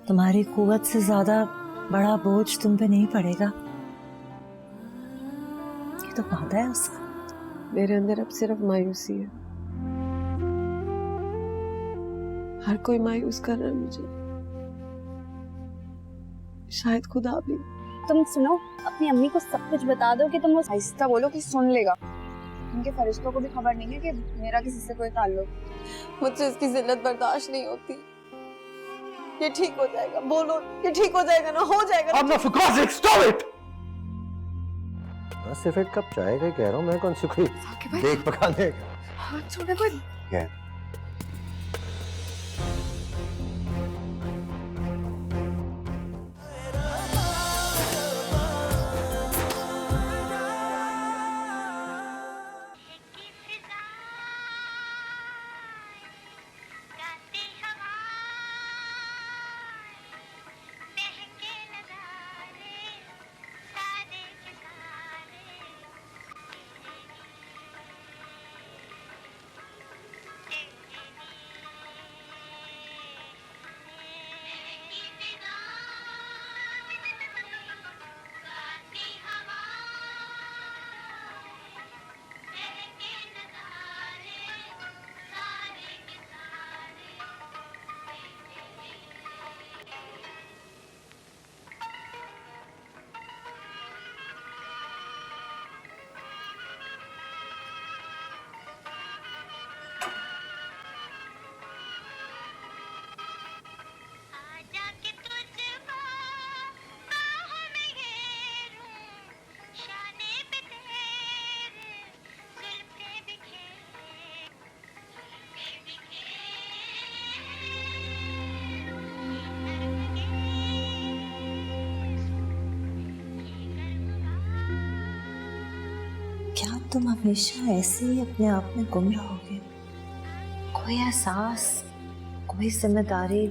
तुम्हारी कुवत से ज्यादा बड़ा बोझ तुम पे नहीं पड़ेगा। ये तो वादा है उसका। मेरे अंदर अब सिर्फ मायूसी है। हर कोई मायूस कर रहा है मुझे, शायद खुदा भी। तुम सुनो, अपनी अम्मी को सब कुछ बता दो कि तुम वो आहिस्ता बोलो कि सुन लेगा। उनके फरिश्तों को भी खबर नहीं है कि मेरा किसी से कोई ताल्लुक। मुझसे इसकी जिल्लत बर्दाश्त नहीं होती। ये ठीक हो जाएगा, बोलो ये ठीक हो जाएगा ना, हो जाएगा ना। for God's sake, stop it! मैं सिर्फ एक कप चाय का कह रहा हूँ, मैं कौन सी कोई देख पकाने का। हाथ छोड़े कोई। क्या? क्या तुम हमेशा ऐसे ही अपने आप में गुम रहोगे? कोई एहसास, कोई जिम्मेदारी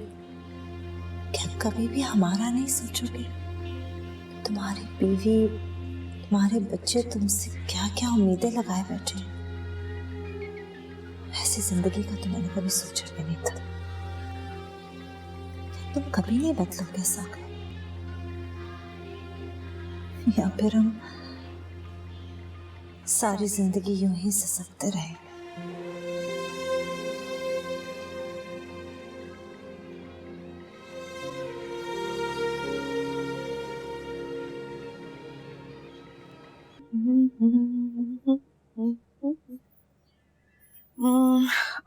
क्या कभी भी हमारा नहीं सोचोगे? तुम्हारी बीवी, तुम्हारे बच्चे तुमसे क्या क्या उम्मीदें लगाए बैठे हैं। ऐसी जिंदगी का तो मैंने कभी सोचा भी नहीं था। तुम कभी नहीं बदलोगे सागर, या फिर हम सारी जिंदगी यूं ही ससकते रहेंगे।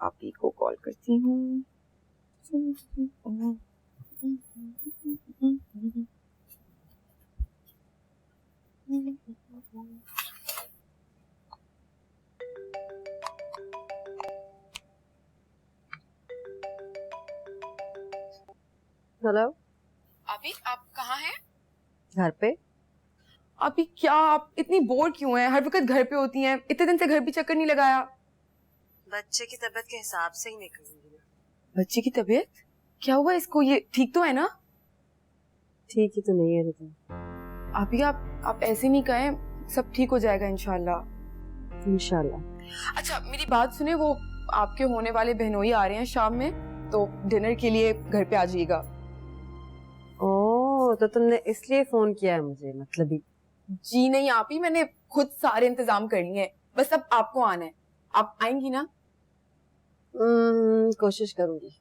आप ही को कॉल करती हूँ। हेलो अभी आप कहाँ हैं? घर पे। अभी क्या आप इतनी बोर क्यों हैं? हर वक्त घर पे होती हैं, इतने दिन से घर भी चक्कर नहीं लगाया। बच्चे की तबीयत के हिसाब से ही निकलूंगी। बच्चे की तबीयत क्या हुआ इसको? ये ठीक तो है ना? ठीक ही तो नहीं है रिता। अभी आप ऐसे नहीं कहें, सब ठीक हो जाएगा इंशाल्लाह। इंशाल्लाह। अच्छा मेरी बात सुने, वो आपके होने वाले बहनोई आ रहे हैं शाम में, तो डिनर के लिए घर पे आ जाइएगा। ओह, तो तुमने इसलिए फोन किया है मुझे? मतलब ही। जी नहीं आप ही, मैंने खुद सारे इंतजाम कर लिए हैं, बस अब आपको आना है। आप आएंगी ना? कोशिश करूंगी।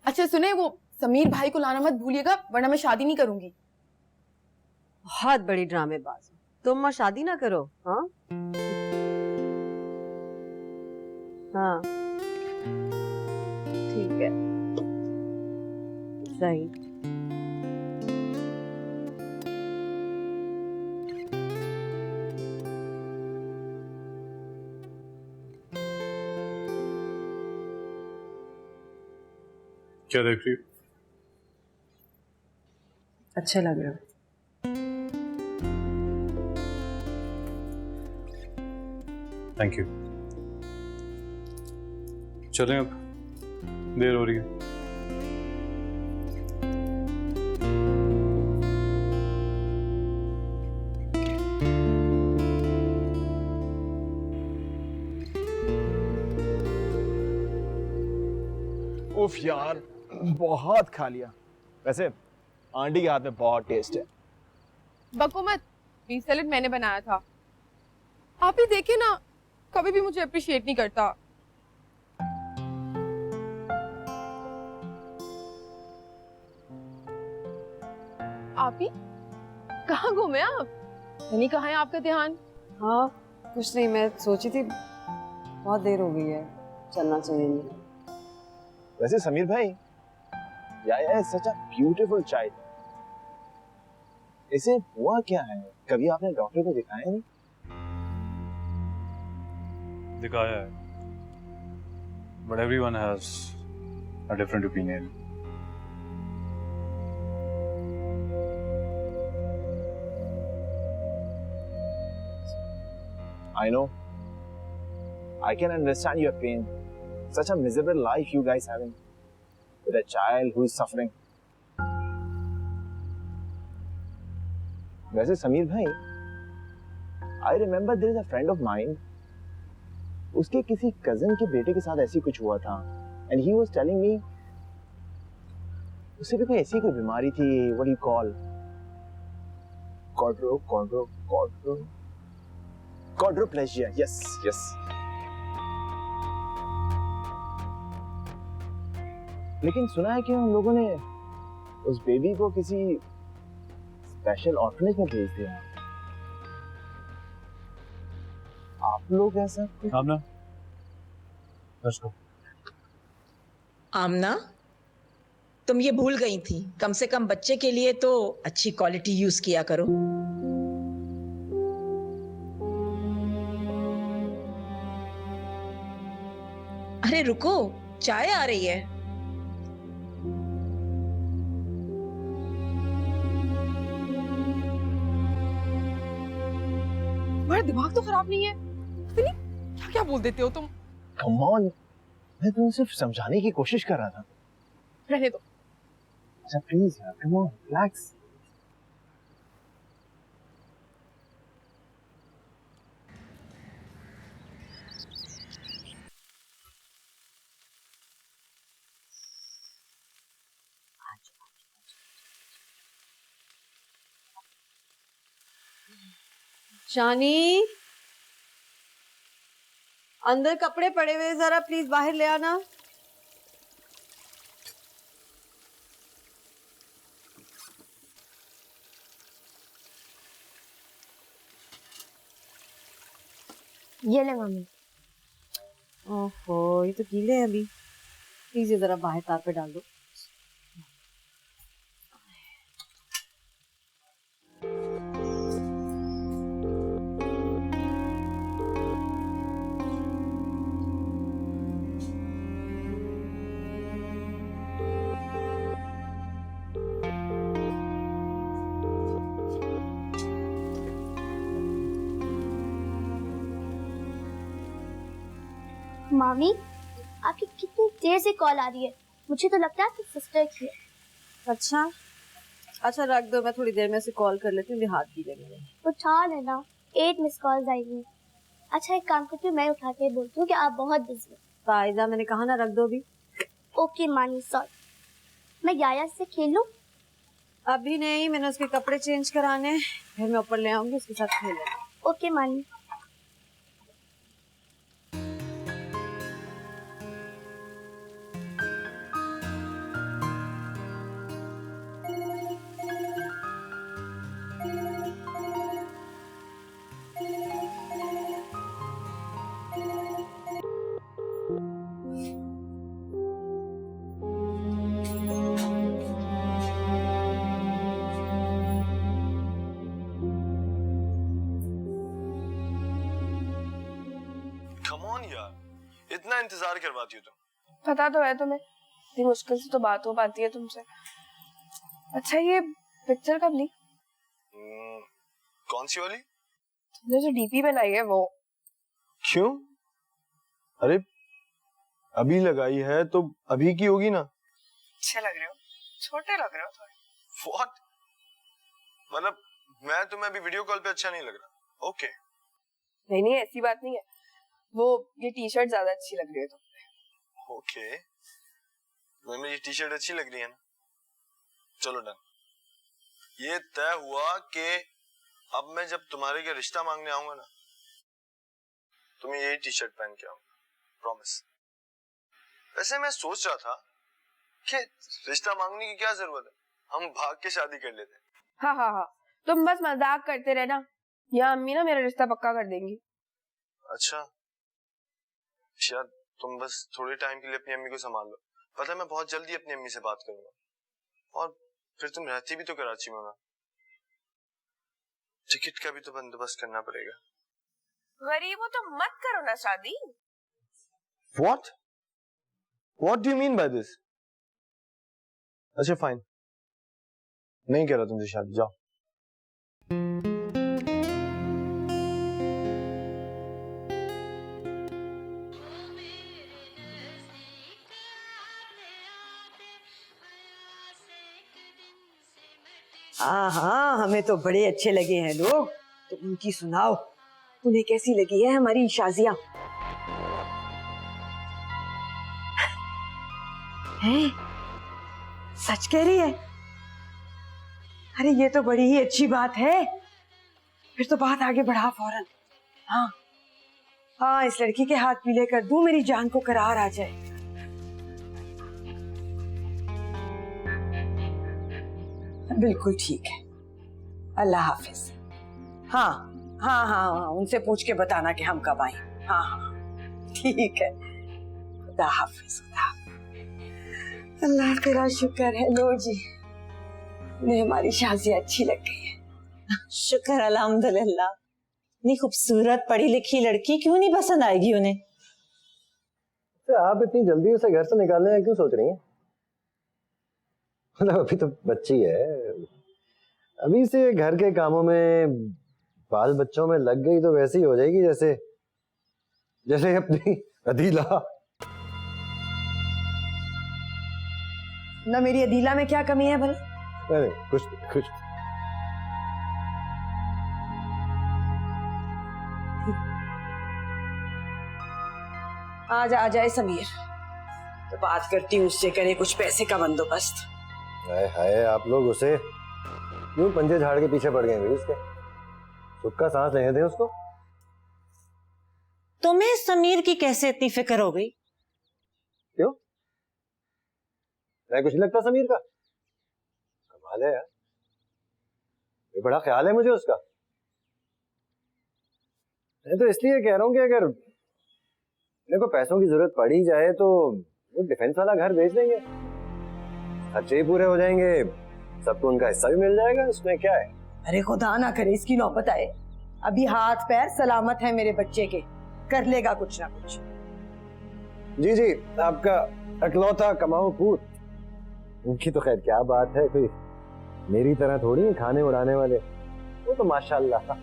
अच्छा सुने, वो समीर भाई को लाना मत भूलिएगा, वरना मैं शादी नहीं करूंगी। बहुत बड़ी ड्रामेबाज हो तुम। मां शादी ना करो। हाँ हाँ ठीक है, सही। क्या देख रही हो? अच्छा लग रहा है। Thank you. चलें अब, देर हो रही है। उफ यार, बहुत खा लिया। वैसे आंटी के हाथ में बहुत टेस्ट है। बको मत, बीफ सैलेड मैंने बनाया था। आप ही देखे ना, कभी भी मुझे अप्रिशिएट नहीं करता। आप ही कहाँ घूमे आप? नहीं, कहाँ है आपका ध्यान? हाँ कुछ नहीं, मैं सोची थी बहुत देर हो गई है, चलना चाहिए। वैसे समीर भाई, या सच अ ब्यूटीफुल चाइल्ड। इसे हुआ क्या है? कभी आपने डॉक्टर को दिखाया नहीं? दिखाया है, but everyone has a different opinion. I know. I can understand your pain. Such a miserable life you guys having with a child who is suffering. वैसे समीर भाई, I remember there is a friend of mine. उसके किसी cousin के बेटे के साथ ऐसी कुछ हुआ था, and he was telling me उसे भी कोई ऐसी कोई बीमारी थी, what do you call? Quadriplegia. Yes. लेकिन सुना है कि उन लोगों ने उस बेबी को किसी स्पेशल ऑर्फनेज में भेज दिया। आप लोग ऐसा आमना, let's go. आमना, तुम ये भूल गई थी, कम से कम बच्चे के लिए तो अच्छी क्वालिटी यूज किया करो। अरे रुको, चाय आ रही है। तुम्हारा दिमाग तो खराब नहीं है? क्या क्या बोल देते हो तुम? Come on, मैं तुम्हें सिर्फ समझाने की कोशिश कर रहा था। रहने दो। अच्छा प्लीज यार, come on, relax. शानी, अंदर कपड़े पड़े हुए, जरा प्लीज बाहर ले आना। ये ले मम्मी। ओहो, ये तो गीले हैं अभी, प्लीज ये जरा बाहर तार पे डाल दो। मामी, आपकी कितनी देर से कॉल आ रही है? मुझे तो लगता है आपकी सिस्टर की है। अच्छा रख दो, मैं थोड़ी देर में उसे कॉल कर लेती हूँ, हाथ गीले मेरे। उठा लेना, 8 मिस कॉल्स आई हुई। अच्छा एक काम करती हूँ, मैं उठा के बोलती हूँ कि आप बहुत बिजी हो। फायदा, मैंने कहा ना रख दो अभी। ओके मानी, सॉरी। मैं याया से खेल लूँ? अभी नहीं, मैंने उसके कपड़े चेंज कराने, फिर मैं ऊपर ले आऊंगी, उसके साथ खेलेंगे। ओके मानी। यार, इतना इंतजार करवाती हो तुम। पता तो है तुम्हें, इतनी मुश्किल से तो बात हो पाती है तुमसे। अच्छा ये पिक्चर कब ली? कौन सी वाली? तुमने जो डीपी बनाई है वो। क्यों? अरे अभी लगाई है तो अभी की होगी ना। अच्छे लग रहे हो, छोटे लग रहे हो थोड़े। What? मतलब मैं तुम्हें अभी वीडियो कॉल पे अच्छा नहीं लग रहा? ओके। नहीं नहीं ऐसी बात नहीं है, वो ये टी शर्ट ज्यादा अच्छी लग रही है तुम पे। ओके, तुम्हें ये टी शर्ट अच्छी लग रही है ना, चलो डन। ये तय हुआ कि अब मैं जब तुम्हारे के रिश्ता मांगने आऊंगा ना, तुम्हें यही टी शर्ट पहन के आऊंगा, प्रॉमिस। वैसे मैं सोच रहा था कि रिश्ता मांगने की क्या जरूरत है, हम भाग के शादी कर लेते हैं। हाँ हाँ हाँ, तुम बस मजाक करते रहना, या अम्मी ना मेरा रिश्ता पक्का कर देंगी। अच्छा शायद तुम बस थोड़े टाइम के लिए अपनी अम्मी को संभाल लो। पता है मैं बहुत जल्दी अपनी अम्मी से बात करूंगा, और फिर तुम रहती भी तो कराची में ना, टिकट का भी तो बंदोबस्त करना पड़ेगा। गरीब हो तो मत करो ना शादी। What? What do you mean by this? अच्छा फाइन, नहीं कह रहा तुमसे शादी, जाओ। हाँ हाँ, हमें तो बड़े अच्छे लगे हैं लोग। तो उनकी सुनाओ, तुम्हें कैसी लगी है हमारी शाजिया? हैं? सच कह रही है? अरे ये तो बड़ी ही अच्छी बात है। फिर तो बात आगे बढ़ा फौरन। हाँ हाँ, इस लड़की के हाथ पीले कर दूं, मेरी जान को करार आ जाए। बिल्कुल ठीक है, अल्लाह हाफिज। हाँ हाँ हाँ हाँ, उनसे पूछ के बताना कि हम कब आए। हाँ हाँ ठीक है, खुदा हाफिज। खुदा, अल्लाह तेरा शुक्र है। लो जी, उन्हें हमारी शादी अच्छी लग गई है। शुक्र अल्हम्दुलिल्लाह। इतनी खूबसूरत पढ़ी लिखी लड़की क्यों नहीं पसंद आएगी उन्हें? तो आप इतनी जल्दी उसे घर से निकालने का क्यों सोच रही हैं? मतलब अभी तो बच्ची है, अभी से घर के कामों में, बाल बच्चों में लग गई तो वैसी हो जाएगी जैसे जैसे अपनी अदीला। ना मेरी अदीला में क्या कमी है भला? नहीं, कुछ आज आ जाए समीर तो बात करती हूँ उससे, करे कुछ पैसे का बंदोबस्त। हाय हाय, आप लोग उसे क्यों पंजे झाड़ के पीछे पड़ गए भाई? उसके सुख का सांस लेने दें उसको। तुम्हें समीर की कैसे इतनी फिक्र हो गई? क्यों, मैं कुछ नहीं लगता समीर का? कमाल है यार, ये बड़ा ख्याल है मुझे उसका। मैं तो इसलिए कह रहा हूँ कि अगर मेरे को पैसों की जरूरत पड़ी जाए तो वो डिफेंस वाला घर बेच देंगे, खर्चे पूरे हो जाएंगे, सबको उनका हिस्सा भी मिल जाएगा, उसमें क्या है। अरे खुदा ना करे इसकी नौबत आए। अभी हाथ पैर सलामत है मेरे बच्चे के, कर लेगा कुछ ना कुछ। जी जी, आपका अकलौता कमाऊ पूत। उनकी तो खैर क्या बात है, कोई मेरी तरह थोड़ी है खाने उड़ाने वाले। वो तो माशाल्लाह।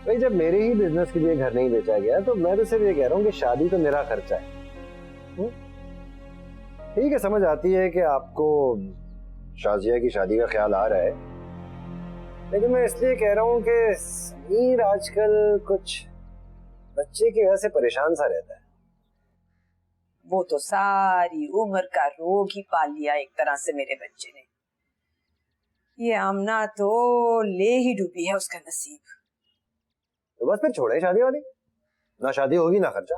भाई जब मेरे ही बिजनेस के लिए घर नहीं बेचा गया तो मैं तो सिर्फ ये कह रहा हूँ कि शादी तो मेरा खर्चा है। ठीक है, समझ आती है कि आपको शाजिया की शादी का ख्याल आ रहा है, लेकिन मैं इसलिए कह रहा हूँ कि समीर आजकल कुछ बच्चे की वजह से परेशान सा रहता है। वो तो सारी उम्र का रोग ही पाल लिया एक तरह से मेरे बच्चे ने। ये आमना तो ले ही डूबी है उसका नसीब। तो बस फिर छोड़े शादी वाली, ना शादी होगी ना खर्चा।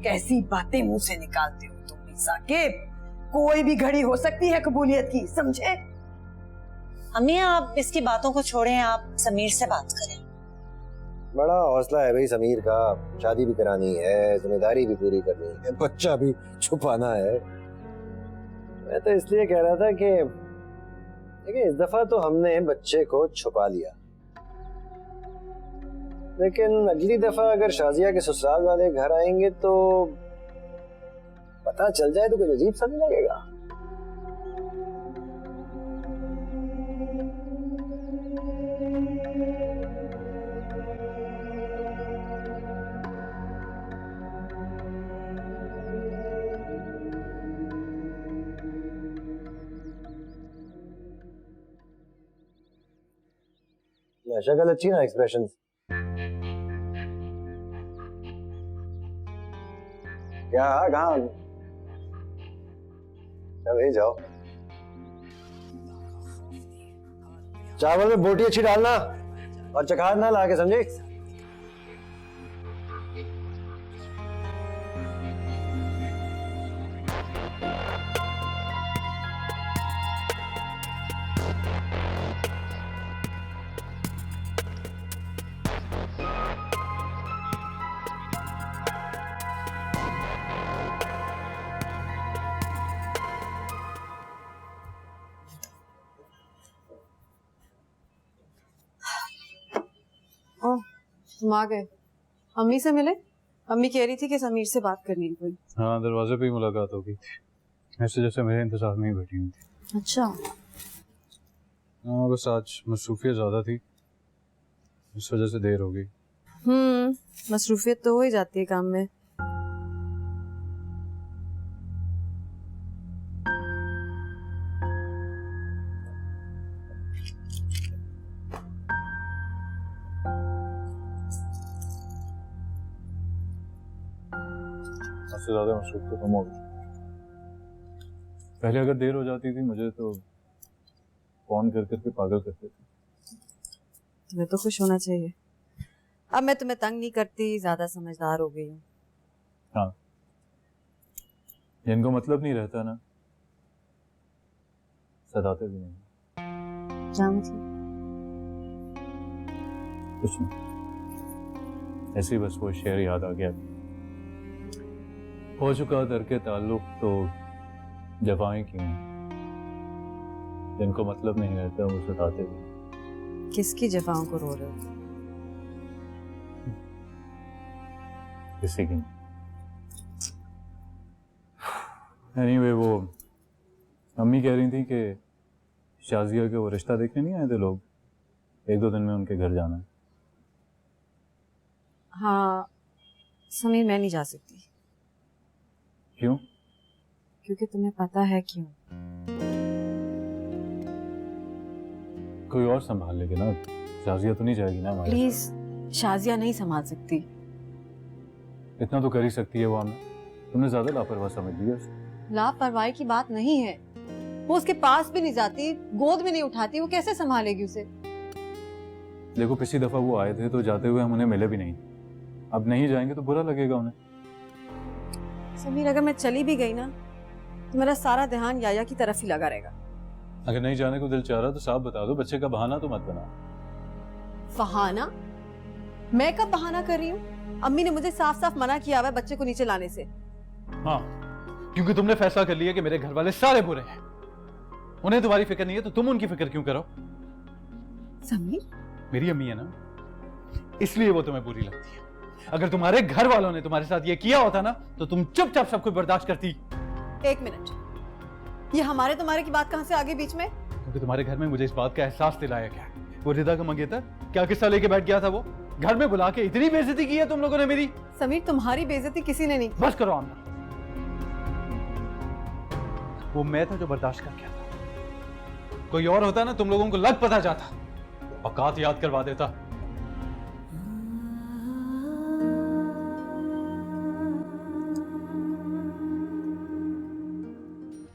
कैसी बातें मुंह से निकालते हो तुम साकिब? कोई भी घड़ी हो सकती है कबूलियत की, समझे? अम्मी आप इसकी बातों को छोड़ें, आप समीर से बात करें। बड़ा हौसला है भाई समीर का, शादी भी करानी है, जिम्मेदारी भी पूरी करनी है, बच्चा भी छुपाना है। मैं तो इसलिए कह रहा था कि देखिए इस दफा तो हमने बच्चे को छुपा लिया, लेकिन अगली दफा अगर शाजिया के ससुराल वाले घर आएंगे तो पता चल जाए तो कुछ अजीब सा नहीं लगेगा। शक्ल अच्छी ना, एक्सप्रेशन क्या, कहाँ? चल जाओ। चावल में बोटी अच्छी डालना और चखार ना ला के, समझे? तुम आ गए। अम्मी से मिले? अम्मी कह रही थी कि समीर से बात करनी है कोई। हाँ, दरवाजे पे ही मुलाकात हो गई थी। ऐसे जैसे मेरे इंतजार में ही बैठी हुई थी। अच्छा। हाँ, बस आज मसरूफियत ज़्यादा थी, इस वजह से देर हो गई। मसरूफियत तो हो ही जाती है काम में। सबसे ज्यादा मसरूफ तो तुम हो गई। पहले अगर देर हो जाती थी मुझे तो फोन कर करके पागल करते थे। तुम्हें तो खुश होना चाहिए। अब मैं तुम्हें तंग नहीं करती, ज्यादा समझदार हो गई हूँ। हाँ, जिनको मतलब नहीं रहता ना, सताते भी नहीं। क्या मतलब? कुछ नहीं, ऐसे ही बस वो शेर याद आ गया। हो चुका दरके ताल्लुक तो जवाएं क्यों, जिनको मतलब नहीं रहता वो सताते भी। किसकी जफाओं को रो रहे हो? किसी की। एनीवे, वो अम्मी कह रही थी कि शाजिया के वो रिश्ता देखने नहीं आए थे लोग, 1-2 दिन में उनके घर जाना है। हाँ समीर, मैं नहीं जा सकती। क्यों? क्योंकि तुम्हें पता है क्यों। कोई और संभाल लेगी ना, शाजिया तो नहीं जाएगी ना हमारे। प्लीज, शाजिया नहीं संभाल सकती। इतना तो कर ही सकती है वो। आमना, तुमने ज्यादा लापरवाह समझ लिया उसे। लापरवाही की बात नहीं है, वो उसके पास भी नहीं जाती, गोद में नहीं उठाती, वो कैसे संभालेगी उसे? देखो, पिछली दफा वो आए थे तो जाते हुए हम उन्हें मिले भी नहीं। अब नहीं जाएंगे तो बुरा लगेगा उन्हें। समीर, अगर मैं चली भी गई ना तो मेरा सारा ध्यान याया की तरफ ही लगा रहेगा। अगर नहीं जाने को दिल चाह रहा तो साफ बता दो, बच्चे का बहाना तो मत बनाओ। बहाना? मैं कब बहाना कर रही हूँ? अम्मी ने मुझे साफ साफ मना किया हुआ है बच्चे को नीचे लाने से। हाँ, क्योंकि तुमने फैसला कर लिया कि मेरे घर वाले सारे बुरे हैं। उन्हें तुम्हारी फिक्र नहीं है तो तुम उनकी फिक्र क्यों करो? समीर, मेरी अम्मी है ना, इसलिए वो तुम्हें बुरी लगती है। अगर तुम्हारे घर वालों ने तुम्हारे साथ ये किया होता ना तो तुम चुपचाप सब कुछ बर्दाश्त करती। 1 मिनट, ये हमारे तुम्हारे की बात कहां से आ गई बीच में? क्योंकि तुम्हारे घर में मुझे इस बात का एहसास दिलाया गया। वो रिदा का मंगेतर क्या किस्सा लेके बैठ गया था, वो घर में बुला के इतनी बेइज्जती की है तुम लोगों ने मेरी। समीर, तुम्हारी बेइज्जती किसी ने नहीं। बस करो आमना, वो मैं था जो बर्दाश्त कर गया था। कोई और होता ना, तुम लोगों को लग पता जाता, औकात याद करवा देता।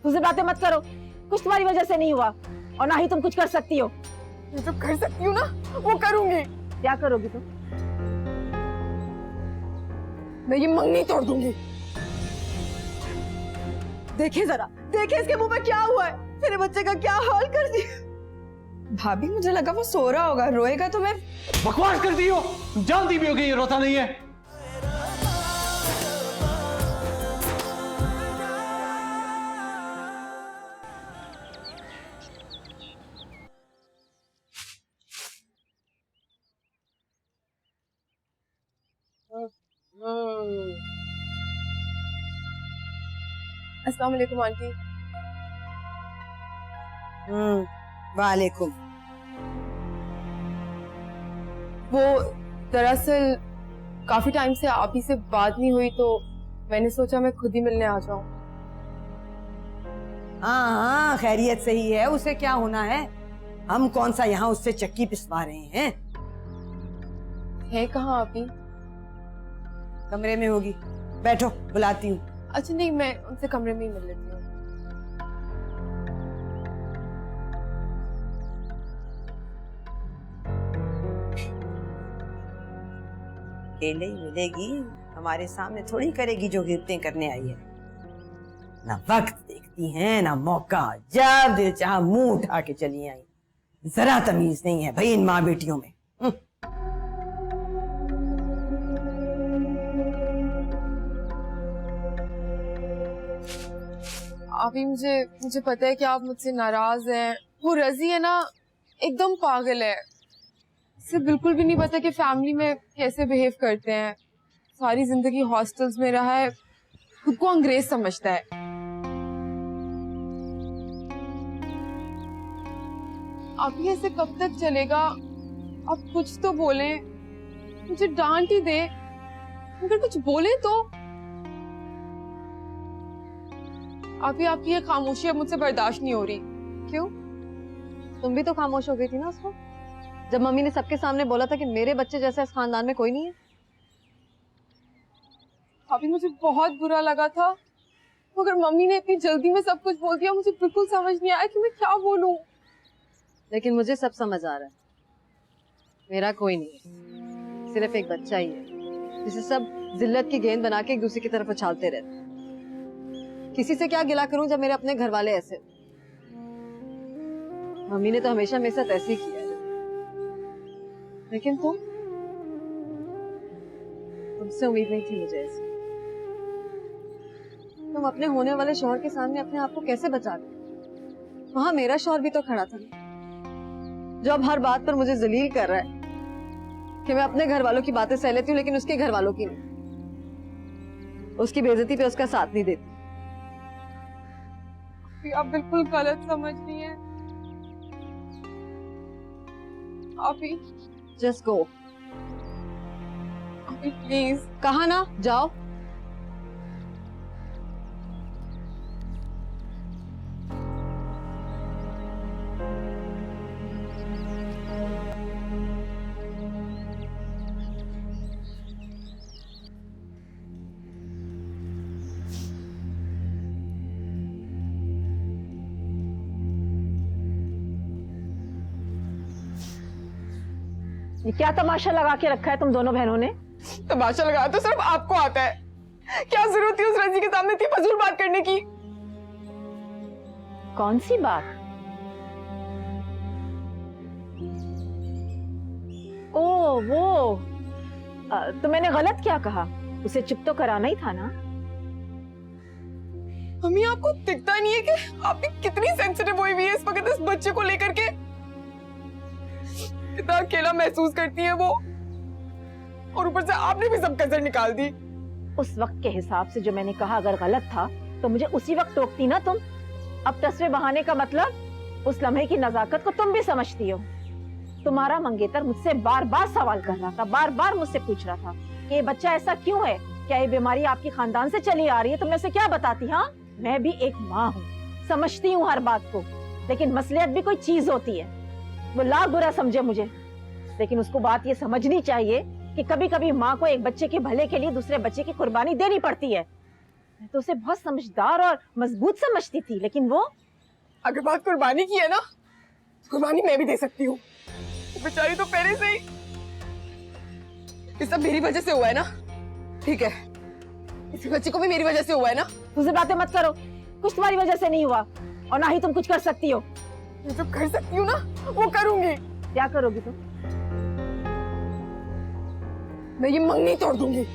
तुझसे बातें मत करो, कुछ तुम्हारी वजह से नहीं हुआ और ना ही तुम कुछ कर सकती हो। मैं जो कर सकती हूँ ना वो करूंगी। क्या करोगी तुम? मैं ये मंगनी तोड़ दूंगी। देखिए जरा, देखिए इसके मुंह में क्या हुआ है। मेरे बच्चे का क्या हाल कर दिया। भाभी, मुझे लगा वो सो रहा होगा, रोएगा तो मैं। बकवास करती हो, जानती भी हो कि ये रोता नहीं है। अस्सलाम वालेकुम आंटी। वालेकुम। वो दरअसल काफी टाइम से आप ही से बात नहीं हुई तो मैंने सोचा मैं खुद ही मिलने आ जाऊं। हाँ, खैरियत से ही है, उसे क्या होना है। हम कौन सा यहाँ उससे चक्की पिसवा रहे हैं। है कहाँ आप ही? कमरे में होगी, बैठो, बुलाती हूँ। अच्छा नहीं, मैं उनसे कमरे में ही मिल लेती हूँ। अकेले ही मिलेगी, हमारे सामने थोड़ी करेगी जो गिरते करने आई है। ना वक्त देखती है ना मौका, जब दिल चाहा मुंह उठा के चली आई। जरा तमीज नहीं है भाई इन माँ बेटियों में। अभी मुझे पता है कि आप मुझसे नाराज हैं। वो रजी है ना, एकदम पागल है। इसे बिल्कुल भी नहीं पता कि फैमिली में कैसे बिहेव करते हैं। सारी जिंदगी हॉस्टल्स में रहा है, खुद को अंग्रेज समझता है। आप ये ऐसे कब तक चलेगा? आप कुछ तो बोलें, मुझे डांट ही दे, अगर कुछ बोले तो। आपकी ये खामोशी अब मुझसे बर्दाश्त नहीं हो रही। क्यों? तुम भी तो खामोश हो गई थी ना उस वक्त, जब मम्मी ने सबके सामने बोला था कि मेरे बच्चे जैसा इस खानदान में कोई नहीं है। अभी मुझे बहुत बुरा लगा था, मगर मम्मी ने इतनी जल्दी में सब कुछ बोल दिया, मुझे बिल्कुल समझ नहीं आया कि मैं क्या बोलूं। लेकिन मुझे सब समझ आ रहा है, मेरा कोई नहीं है, सिर्फ एक बच्चा ही है जिसे सब जिल्लत की गेंद बना के एक दूसरे की तरफ उछालते रहते। किसी से क्या गिला करूं जब मेरे अपने घर वाले ऐसे। मम्मी ने तो हमेशा मेरे साथ ऐसे ही किया है, लेकिन तुमसे उम्मीद नहीं थी मुझे ऐसे। तुम अपने होने वाले शौहर के सामने अपने आप को कैसे बचा गए? वहां मेरा शौहर भी तो खड़ा था जो अब हर बात पर मुझे जलील कर रहा है कि मैं अपने घर वालों की बातें सह लेती हूँ लेकिन उसके घर वालों की नहीं। उसकी बेइज्जती पे उसका साथ नहीं देती। आप बिल्कुल गलत समझ रही हैं। आप ही जस्ट गो, प्लीज। कहा ना जाओ। ये क्या तमाशा लगा के रखा है तुम दोनों बहनों ने? तमाशा लगाया तो सिर्फ आपको आता है। क्या जरूरत थी उस रजी के सामने इतनी फजूल बात करने की? कौन सी बात? ओ वो तो मैंने गलत क्या कहा? उसे चुप तो कराना ही था ना। मम्मी आपको दिखता नहीं है कि आप कितनी सेंसिटिव हुई हुई है इस वक्त इस बच्चे को लेकर के? कितना अकेला महसूस करती है वो, और ऊपर से आपने भी सब कसर निकाल दी। उस वक्त के हिसाब से जो मैंने कहा अगर गलत था तो मुझे उसी वक्त टोकती ना तुम। अब तस्वीर बहाने का मतलब उस लम्हे की नजाकत को तुम भी समझती हो। तुम्हारा मंगेतर मुझसे बार बार सवाल कर रहा था, बार बार मुझसे पूछ रहा था कि ये बच्चा ऐसा क्यों है, क्या ये बीमारी आपकी खानदान से चली आ रही है? तो मैं उसे क्या बताती? हाँ, मैं भी एक माँ हूँ, समझती हूँ हर बात को, लेकिन मसलियत भी कोई चीज होती है। वो लाख बुरा समझे मुझे, लेकिन उसको बात ये समझनी चाहिए कि कभी कभी माँ को एक बच्चे के भले के लिए दूसरे बच्चे की कुर्बानी देनी पड़ती है। मैं तो उसे बहुत समझदार और मजबूत समझती थी, लेकिन वो अगर बात कुर्बानी की है ना, कुर्बानी मैं भी दे सकती हूँ। बेचारी तो पहले से ही, ये सब मेरी वजह से हुआ है ना। ठीक है, इस बच्चे को भी मेरी वजह से हुआ है ना। तुझे बातें मत करो, कुछ तुम्हारी वजह से नहीं हुआ और ना ही तुम कुछ कर सकती हो। मैं जो कर सकती हूँ ना वो करूंगी। क्या करोगी तुम? मैं ये मंगनी तोड़ दूंगी।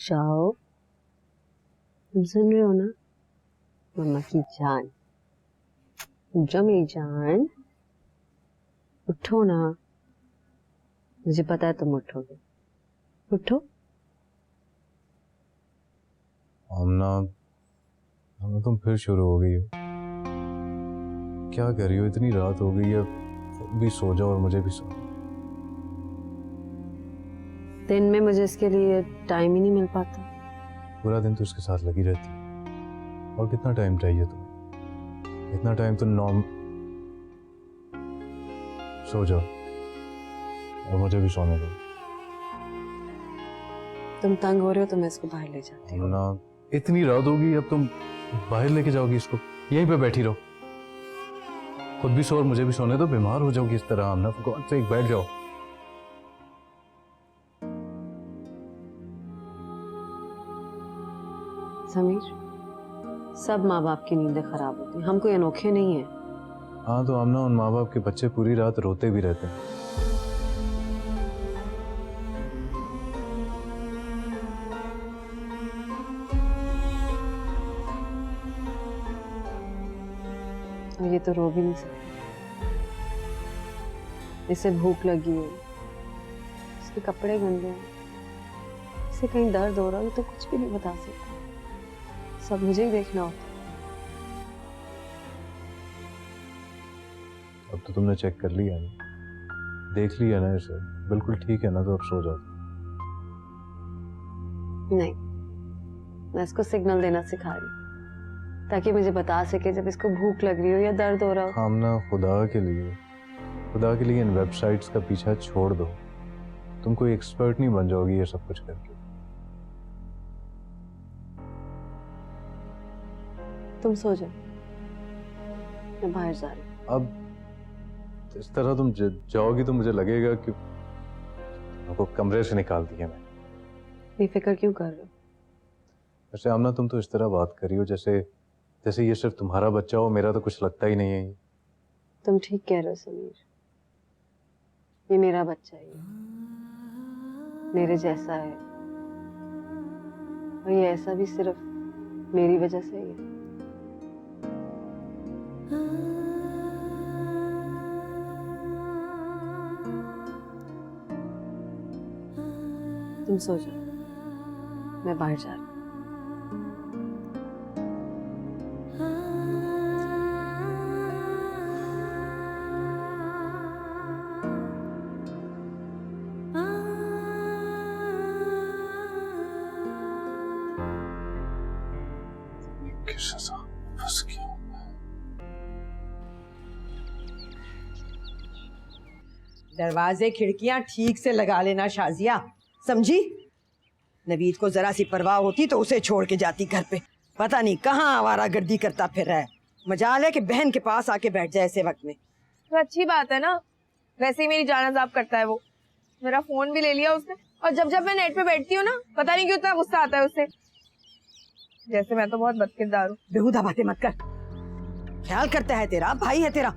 जाओ, तुम सुन रहे हो ना मम्मा की जान? जो मेरी जान, उठो ना। मुझे पता है तुम उठोगे, उठो। आमना तुम फिर शुरू हो गई हो। क्या कर रही हो? इतनी रात हो गई है, भी सो जाओ और मुझे भी सो। दिन में मुझे इसके लिए टाइम ही नहीं मिल पाता। पूरा दिन तो उसके साथ लगी रहती है, और कितना टाइम चाहिए तुम्हें? इतना टाइम तो सो जाओ और मुझे भी सोने दो। तुम तंग हो रहे हो तो मैं इसको बाहर ले जाती हूँ। ना इतनी रात होगी, अब तुम बाहर लेके जाओगी इसको? यहीं पे बैठी रहो, खुद भी सो और मुझे भी सोने दो। बीमार हो जाओगी इस तरह। आमना कौन से, एक बैठ जाओ। समीर, सब माँ बाप की नींदें खराब होती हैं, हम कोई अनोखे नहीं है। हाँ तो आमना, उन माँ बाप के बच्चे पूरी रात रोते भी रहते हैं। और ये तो रो भी नहीं सकता। इसे भूख लगी है, इसके कपड़े गंदे हैं, इसे कहीं दर्द हो रहा है, तो कुछ भी नहीं बता सकता। सब मुझे ही देखना होता है। अब तो तुमने चेक कर लिया ना, देख लिया ना इसे, बिल्कुल ठीक है ना, तो अब सो जाओ। नहीं, मैं इसको सिग्नल देना सिखा रही हूँ ताकि मुझे बता सके जब इसको भूख लग रही हो या दर्द हो रहा हो। आमना, खुदा के लिए इन वेबसाइट्स का पीछा छोड़ दो। तुम कोई एक्सपर्ट नहीं बन जाओगी ये सब कुछ करके। तुम सो जाओ, मैं बाहर जा रही हूँ। अब इस तरह तुम जाओगी तो मुझे लगेगा कि तुमको कमरे से निकाल दिया मैंने। बेफिक्र क्यों कर रहे हो? वैसे आमना, तुम तो इस तरह बात करी हो जैसे ये सिर्फ तुम्हारा बच्चा हो, मेरा तो कुछ लगता ही नहीं है ये। तुम ठीक कह रहे हो समीर, ये मेरा बच्चा है, मेरे जैसा है, और ये ऐसा भी सिर्फ मेरी वजह से ही है। तुम सो जाओ, मैं बाहर जा रही हूँ। दरवाजे खिड़कियां ठीक से लगा लेना शाजिया, समझी? नवीद को जरा सी परवाह होती तो उसे छोड़ के जाती घर पे। पता नहीं कहाँ आवारागर्दी करता फिर रहा है। मजाल है कि बहन के पास आके बैठ जाए ऐसे वक्त में। तो अच्छी बात है ना, वैसे ही मेरी जान अजाब करता है वो। मेरा फोन भी ले लिया उसने, और जब जब मैं नेट पे बैठती हूँ ना, पता नहीं क्यों इतना गुस्सा आता है उससे, जैसे मैं तो बहुत बदकिरदार हूँ। बेहुदा बातें मत कर, ख्याल करता है तेरा भाई है तेरा।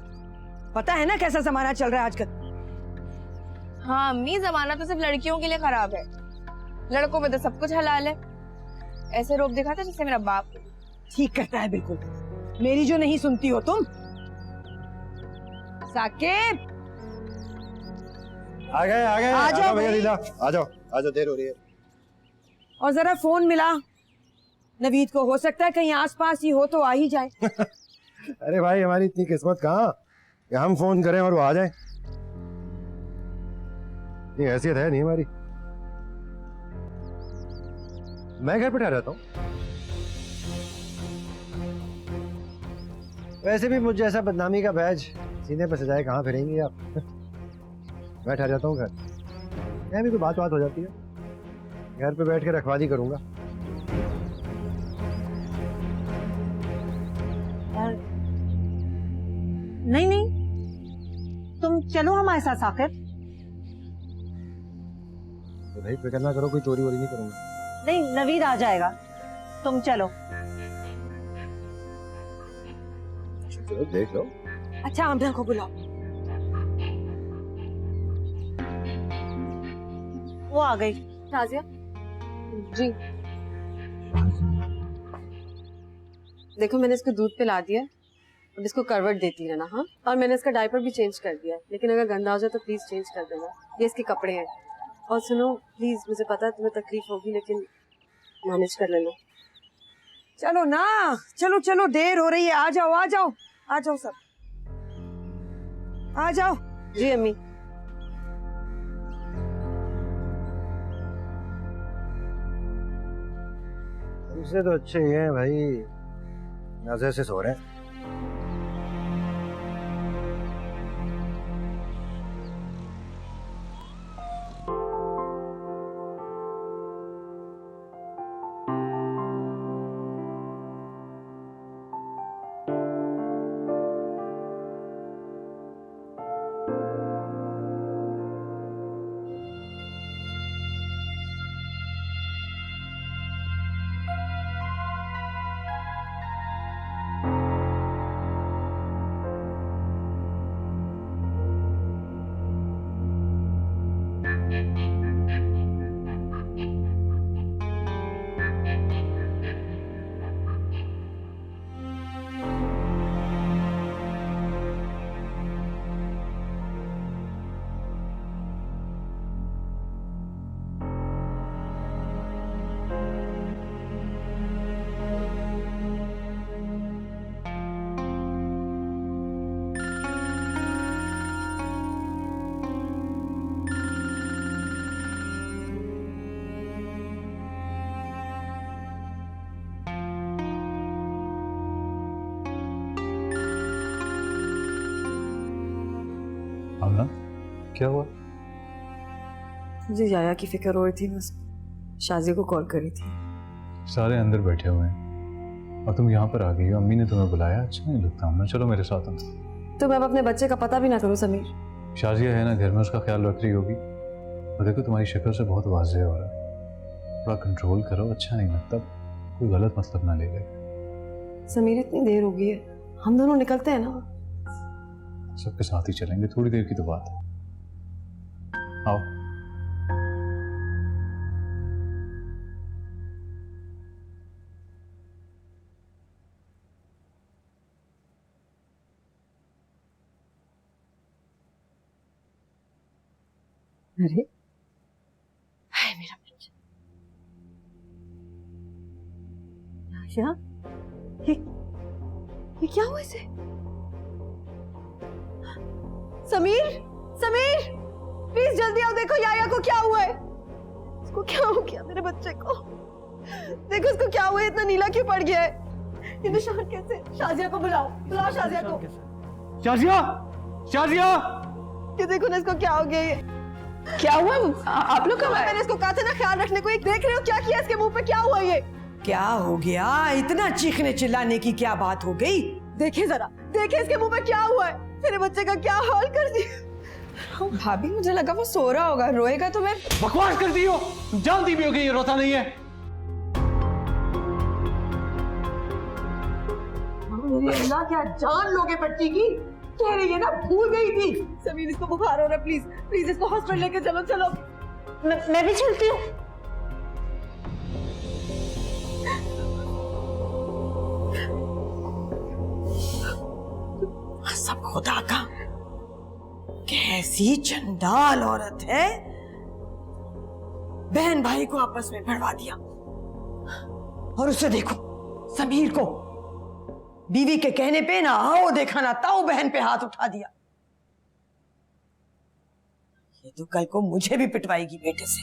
पता है ना कैसा जमाना चल रहा है आजकल। हाँ अम्मी, जमाना तो सिर्फ लड़कियों के लिए खराब है, लड़कों में तो सब कुछ हलाल है। ऐसे रोब दिखाता जैसे मेरा बाप। ठीक करता है बिल्कुल, मेरी जो नहीं सुनती हो तुम। साकिब, आ गए आ जाओ भैया भाई। लीला, आ जाओ देर हो रही है। और जरा फोन मिला नवीद को, हो सकता है कहीं आसपास ही हो तो आ ही जाए। अरे भाई, हमारी इतनी किस्मत कहाँ कि हम फोन करें और वो आ जाए। ये हैसियत है नहीं हमारी। मैं घर पे ठहरा रहता हूँ। वैसे भी मुझ जैसा बदनामी का बैज सीने पर सजाए कहाँ फिरेंगे आप। मैं ठहर जाता हूँ घर। मैं भी कोई बात हो जाती है, घर पे बैठ के रखवाली करूंगा। नहीं नहीं, तुम चलो हमारे साथ साकिब। तो भाई फिक्र ना करो, कोई चोरी वोरी नहीं करूंगा। नहीं, नवीद आ जाएगा, तुम चलो। चलो देख लो। अच्छा, आमना को बुलाओ, वो आ गई। शाजिया जी, देखो मैंने इसको दूध पिला दिया, अब इसको करवट देती रहना। हाँ, और मैंने इसका डायपर भी चेंज कर दिया, लेकिन अगर गंदा हो जाए तो प्लीज चेंज कर देना। ये इसके कपड़े हैं। और सुनो प्लीज, मुझे पता है तुम्हें तकलीफ होगी, लेकिन मैनेज कर लेना। चलो ना, चलो चलो, देर हो रही है। आ जाओ आ जाओ आ जाओ, सब आ जाओ। जी अम्मी। तुमसे तो अच्छे ही हैं भाई, मजे से सो रहे हैं। आमना, क्या हुआ? मुझे याया की फिक्र हो रही थी, बस शाजिया को कॉल करी थी। सारे अंदर बैठे हुए हैं और तुम यहाँ पर आ गई हो। अम्मी ने तुम्हें बुलाया, अच्छा नहीं लगता आमना। चलो मेरे साथ अंदर। तो मैं अब अपने बच्चे का पता भी ना करूं समीर। शाजिया है ना घर में, उसका ख्याल रख रही होगी। और देखो तुम्हारी शक्ल से बहुत वाज़ेह हो रहा है, थोड़ा कंट्रोल करो, अच्छा नहीं लगता। कोई गलत मतलब ना ले ले। समीर इतनी देर हो गई है, हम दोनों निकलते हैं ना। सबके साथ ही चलेंगे, थोड़ी देर की तो बात है। आओ। अरे हाय मेरा बच्चा, आशा, ये क्या हुआ इसे? समीर, समीर, प्लीज जल्दी आओ, देखो याया को क्या हुआ है। इसको क्या हो गया मेरे बच्चे को? देखो इसको क्या हुआ है, इतना नीला क्यों पड़ गया है? ये निशान कैसे? शाजिया को बुलाओ, बुलाओ शाजिया को। शाजिया, शाजिया! ये देखो ना इसको क्या हो गया। ये क्या हुआ? आप लोग कब आए? मैंने इसको कहा था ना ख्याल रखने को। देख रहे हो क्या किया इसके मुंह पे? क्या हुआ ये? क्या हो गया? इतना चीखने चिल्लाने की क्या बात हो गई? देखिए जरा, देखिए इसके मुंह पे क्या हुआ है। मेरे बच्चे का क्या हाल कर दिया। भाभी मुझे लगा वो सो रहा होगा, रोएगा तो मैं। बकवास करती हो, जानती भी हो कि ये रोता नहीं है। अल्लाह, क्या जान लोगे बच्ची की? कह रही है ना भूल गई थी। समीर इसको बुखार हो रहा है, प्लीज प्लीज इसको हॉस्पिटल लेके चलो। चलो मैं भी चलती हूँ। सब खुदा का, कैसी चंडाल औरत है। बहन भाई को आपस में भिड़वा दिया। और उसे देखो, समीर को बीवी के कहने पे ना आओ देखा ना ताओ बहन पे हाथ उठा दिया। ये तो कल को मुझे भी पिटवाएगी बेटे से।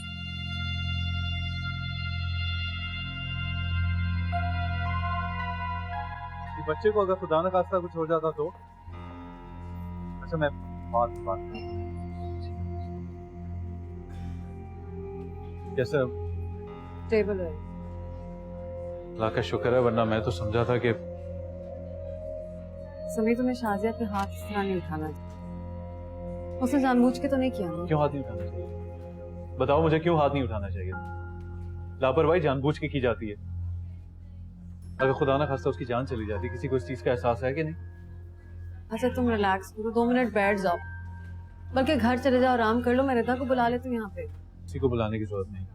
बच्चे को अगर खुदा न खास्ता कुछ हो जाता तो? अच्छा मैं बात कैसे? टेबल है। अल्लाह का शुक्र है, वरना मैं तो समझा था कि समीर तुम्हें शाजिया पे हाथ इस तरह नहीं उठाना चाहिए। उसने जानबूझ के तो नहीं किया ना। क्यों हाथ नहीं उठाना चाहिए? बताओ मुझे, क्यों हाथ नहीं उठाना चाहिए? लापरवाही जानबूझ के की जाती है। अगर खुदा ना खास्ता उसकी जान चली जाती, किसी को इस चीज का एहसास है कि नहीं? अच्छा तुम रिलैक्स करो, 2 मिनट बैठ जाओ, बल्कि घर चले जाओ, आराम कर लो। मैं रिदा को बुला लेती हूँ यहाँ पे। किसी को बुलाने की जरूरत नहीं।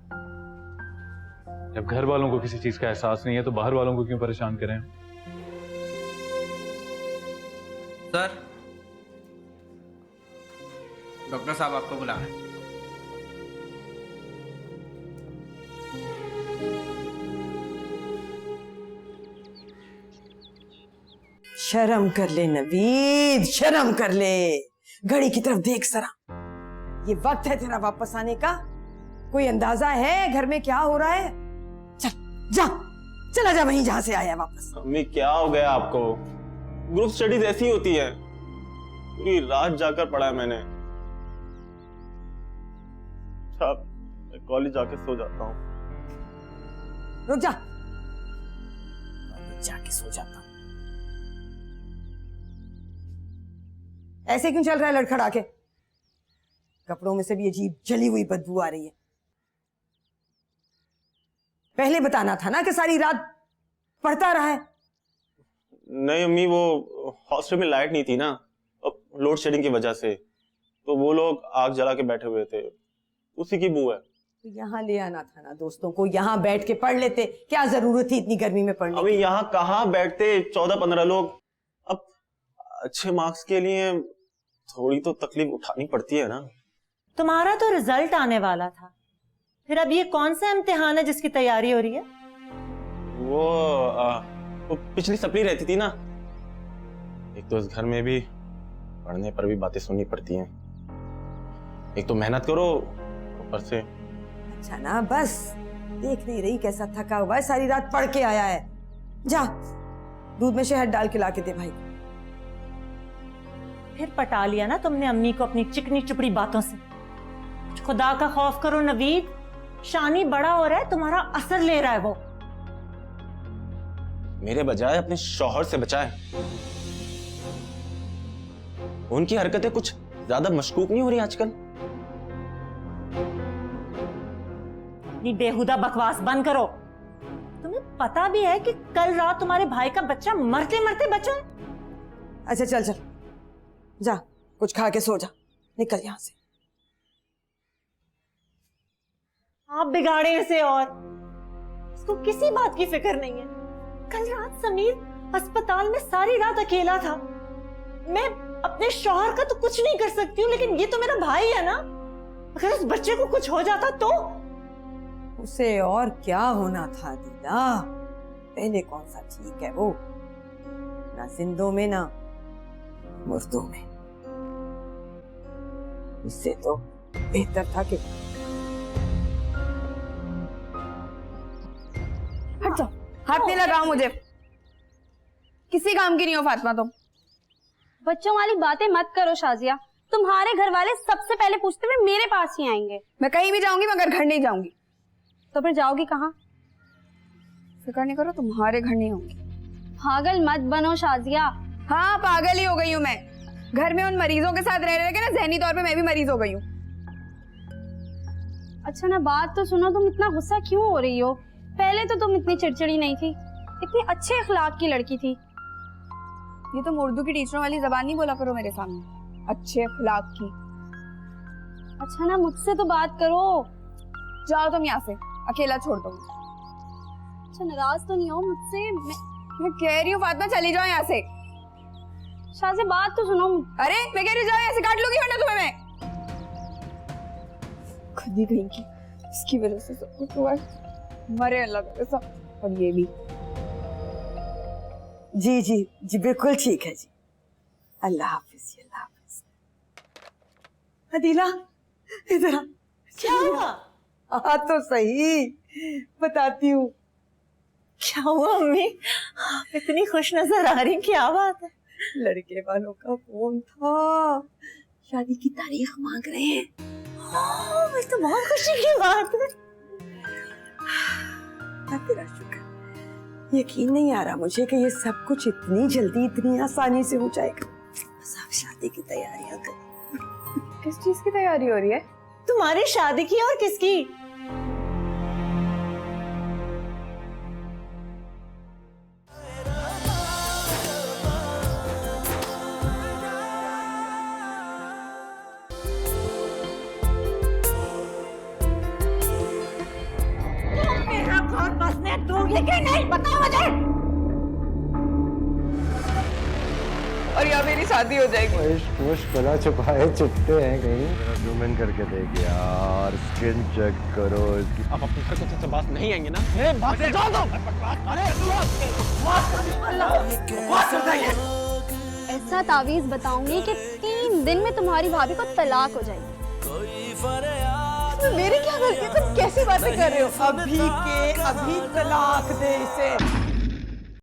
जब घर वालों को किसी चीज का एहसास नहीं है तो बाहर वालों को क्यों परेशान करें? सर, डॉक्टर साहब आपको बुला रहे हैं। शर्म कर ले नवीद, शर्म कर ले। घड़ी की तरफ देख जरा, ये वक्त है तेरा वापस आने का। कोई अंदाजा है घर में क्या हो रहा है? चल जा, चला जा वहीं जहां से आया वापस। अम्मी क्या हो गया आपको? ग्रुप स्टडीज ऐसी होती है, पूरी रात जाकर पढ़ा है मैंने। साहब मैं कॉलेज जाके सो जाता हूँ। रुक जा, कॉलेज जाके सो जाता हूँ। ऐसे क्यों चल रहा है लड़खड़ा के? कपड़ों में से भी अजीब जली हुई बदबू आ रही है। पहले बताना था ना कि सारी रात पढ़ता रहा है। नहीं अम्मी, वो हॉस्टल में लाइट नहीं थी ना, लोड शेडिंग की वजह से, तो वो लोग आग जला के बैठे हुए थे, उसी की बू है। तो यहाँ ले आना था ना दोस्तों को, यहाँ बैठ के पढ़ लेते। क्या जरूरत थी इतनी गर्मी में पढ़ने की? अभी यहाँ कहाँ बैठते 14-15 लोग। अब अच्छे मार्क्स के लिए थोड़ी तो तकलीफ उठानी पड़ती है ना। तुम्हारा तो रिजल्ट आने वाला था, फिर अब ये कौन सा इम्तिहान है जिसकी तैयारी हो रही है? वो पिछली सपनी रहती थी ना, एक तो इस घर में भी पढ़ने पर भी बातें सुननी पड़ती हैं। एक तो मेहनत करो, ऊपर से। अच्छा ना, बस देख नहीं रही कैसा थका हुआ है, सारी रात पढ़ के आया है। जा दूध में शहद डाल के ला के दे भाई। फिर पटा लिया ना तुमने अम्मी को अपनी चिकनी चुपड़ी बातों से। खुदा का खौफ करो नवीद, शानी बड़ा हो रहा है, तुम्हारा असर ले रहा है वो। मेरे बजाय अपने शौहर से बचाए। उनकी हरकतें कुछ ज्यादा मशकूक नहीं हो रही आजकल? अपनी बेहुदा बकवास बंद करो। तुम्हें पता भी है कि कल रात तुम्हारे भाई का बच्चा मरते मरते बचा है। अच्छा चल चल जा, कुछ खा के सो जा, निकल यहाँ से। आप बिगाड़े इसे और उसको किसी बात की फिक्र नहीं है। कल रात समीर अस्पताल में सारी रात अकेला था। मैं अपने शौहर का तो कुछ नहीं कर सकती हूँ, लेकिन ये तो मेरा भाई है ना। अगर उस बच्चे को कुछ हो जाता तो? उसे और क्या होना था दीदा, पहले कौन सा ठीक है वो, ना जिंदों में ना मुर्दों में। इससे तो बेहतर था कि हट जाओ, हाथ नहीं लगाओ मुझे, किसी काम की नहीं हो फातिमा तुम। बच्चों वाली बातें मत करो शाजिया, तुम्हारे घर वाले सबसे पहले पूछते हुए मेरे पास ही आएंगे। मैं कहीं भी जाऊंगी मगर घर नहीं जाऊंगी। तो फिर जाओगी कहाँ? फिक्र नहीं करो, तुम्हारे घर नहीं होंगी। पागल मत बनो शाजिया। हाँ पागल ही हो गई हूँ मैं, घर में उन मरीजों के साथ रह रहे के ना जहनी तौर पे मैं भी मरीज हो गई हूँ। अच्छा ना बात तो सुनो, तुम इतना गुस्सा क्यों हो रही हो? पहले तो तुम इतनी चिड़चिड़ी नहीं थी, इतनी अच्छे अखलाक की लड़की थी। ये तो उर्दू की टीचरों वाली जबान नहीं बोला करो मेरे सामने, अच्छे अखलाक की। अच्छा ना मुझसे तो बात करो। जाओ तुम यहाँ से, अकेला छोड़ दो। अच्छा नाराज तो नहीं हो मुझसे? मैं कह रही हूँ फातिमा चली जाओ यहाँ से। शाज़े बात तो सुनो। अरे मैं कह रही हूँ जाओ यहाँ से, काट लूंगी वरना तुम्हें मैं। खुद ही गई की, इसकी वजह से सब कुछ हुआ है। मरे अल्लाह करे सब, और ये भी। जी जी जी बिल्कुल ठीक है जी, अल्लाह हाफिज, अल्लाह हाफिज। अदीला इधर आ। क्या हुआ? हाँ तो सही बताती हूँ। क्या हुआ अम्मी? आप इतनी खुश नजर आ रही, क्या बात है? लड़के वालों का फोन था, शादी की तारीख मांग रहे हैं। ये तो बहुत खुशी की बात है। तेरा शुक्र, यकीन नहीं आ रहा मुझे कि ये सब कुछ इतनी जल्दी इतनी आसानी से हो जाएगा। बस आप शादी की तैयारियां करो। किस चीज की तैयारी हो रही है? तुम्हारी शादी की और किसकी? मेरा घर बसने दोगे कि नहीं, बताओ मुझे। और यहाँ मेरी शादी हो जाएगी। इश्क बड़ा छुपाए छुपते हैं कहीं। जरा जूम इन करके देख यार, स्किन चेक करो इसकी। आप अपने घर से बात नहीं आएंगे ना? ऐसा तावीज बताऊंगी कि 3 दिन में तुम्हारी भाभी को तलाक हो जाएगी। मेरी क्या गलती है? तुम कैसी बातें कर रहे हो? अभी के अभी तलाक दे इसे।